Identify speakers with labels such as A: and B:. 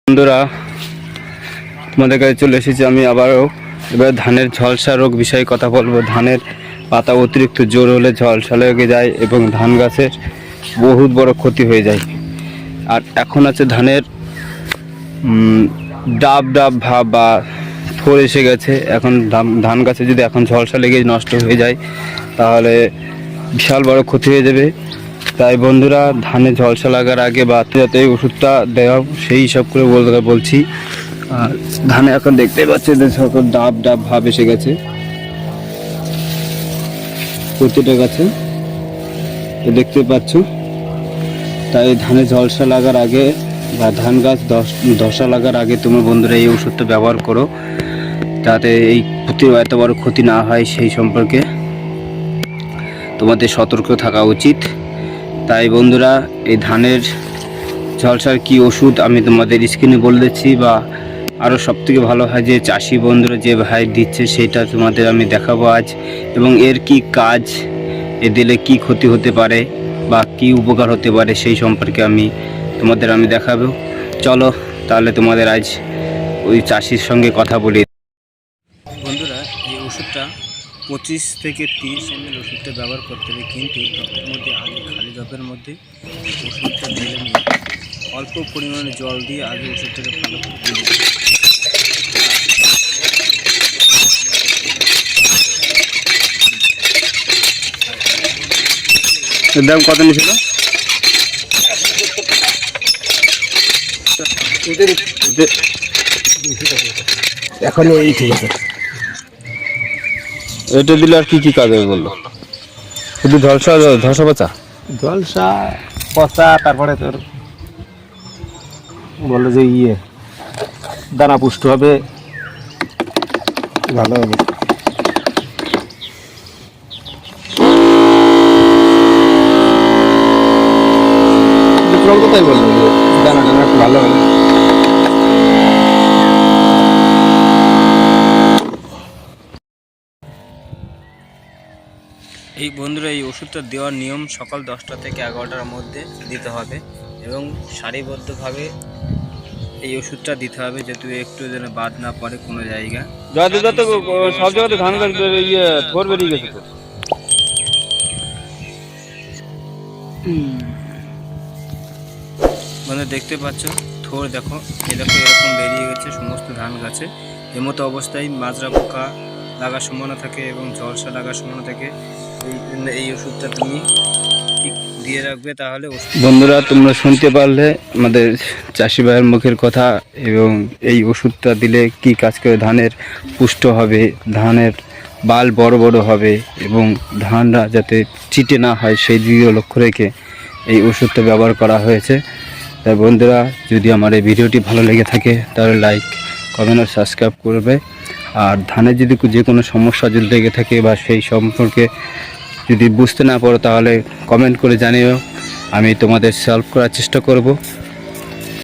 A: বন্ধুরা, তোমাদের কাছে চলে এসেছি আমি আবারও। এবার ধানের ঝলসা রোগ বিষয়ে কথা বলবো। ধানের পাতা অতিরিক্ত জোর হলে ঝলসা লেগে যায় এবং ধান গাছের বহুত বড় ক্ষতি হয়ে যায়। আর এখন আছে ধানের ডাব ডাব ভাব বা থোর এসে গেছে। এখন ধান গাছে যদি এখন ঝলসা লেগে নষ্ট হয়ে যায় তাহলে বিশাল বড় ক্ষতি হয়ে যাবে। তাই বন্ধুরা, ধানে ঝলসা লাগার আগে বা যাতে এই ওষুধটা দেওয়া সেই হিসাব করে বলছি। আর ধানে এখন দেখতে পাচ্ছি যে সকল ডাব ডাব ভাব এসে গেছে প্রতিটা গাছে, দেখতে পাচ্ছ। তাই ধানে ঝলসা লাগার আগে বা ধান গাছ ধসা লাগার আগে তোমার বন্ধুরা এই ওষুধটা ব্যবহার করো, যাতে এই ক্ষতির এত বড় ক্ষতি না হয় সেই সম্পর্কে তোমাদের সতর্ক থাকা উচিত। তাই বন্ধুরা, এই ধানের ঝলসার কি ওষুধ আমি তোমাদের স্ক্রিনে বলে দিচ্ছি, বা আরও সবথেকে ভালো হয় যে চাষি বন্ধুরা যে ভাই দিচ্ছে সেটা তোমাদের আমি দেখাবো আজ, এবং এর কি কাজ, এ দিলে কি ক্ষতি হতে পারে বা কি উপকার হতে পারে সেই সম্পর্কে তোমাদের দেখাবো। চলো তাহলে তোমাদের আজ ওই চাষির সঙ্গে কথা বলি। বন্ধুরা, এই ওষুধটা 25 থেকে 30 ml ওষুধটা ব্যবহার করতে হবে, কিন্তু টবের মধ্যে আগে খালি টবের মধ্যে ওষুধটা ঢেলে নিয়ে অল্প পরিমাণে জল দিয়ে আগে ওষুধটাকে ভালো করে দিয়ে দেবে। এর দাম কত নিয়েছিল?
B: এখন এই ঠিক আছে।
A: এটা দিলে আর কি কি কাজ হবে বললো? শুধু ধসা পচা
B: পচা, তারপরে তোর বললো যে দানা পুষ্ট হবে, ভালো হবে। কোথায় বললো যে দানা টানা একটু ভালো হবে।
A: এই বন্ধুরা, এই ওষুধটা দেওয়ার নিয়ম সকাল 10টা থেকে 11টার মধ্যে দিতে হবে এবং সারিবদ্ধভাবে এই ওষুধটা দিতে হবে, যাতে একটু যেন বাদ না পড়ে কোনো জায়গা। সব জায়গাতে ধান গাছ থোর বেরিয়ে গেছে তো। মানে দেখতে পাচ্ছ থোর, দেখো এরকম বেরিয়ে গেছে সমস্ত ধান গাছে। এমতো অবস্থায় মাজরা পোকা লাগার সম্ভাবনা থাকে এবং ঝলসা লাগার সম্ভাবনা থাকে। এই ওষুধটা তুমি ঠিক দিয়ে রাখবে। তাহলে বন্ধুরা, তোমরা শুনতে পারলে আমাদের চাষি ভাইয়ের মুখের কথা, এবং এই ওষুধটা দিলে কি কাজ করে, ধানের পুষ্ট হবে, ধানের বাল বড় বড় হবে এবং ধানরা যাতে চিটে না হয় সেই দিকে লক্ষ্য রেখে এই ওষুধটা ব্যবহার করা হয়েছে। তাই বন্ধুরা, যদি আমার এই ভিডিওটি ভালো লেগে থাকে তাহলে লাইক, কমেন্ট আর সাবস্ক্রাইব করবে। আর ধানের যদি যে কোনো সমস্যা যদি লেগে থাকে বা সেই সম্পর্কে যদি বুঝতে না পারো তাহলে কমেন্ট করে জানিও, আমি তোমাদের সলভ করার চেষ্টা করব।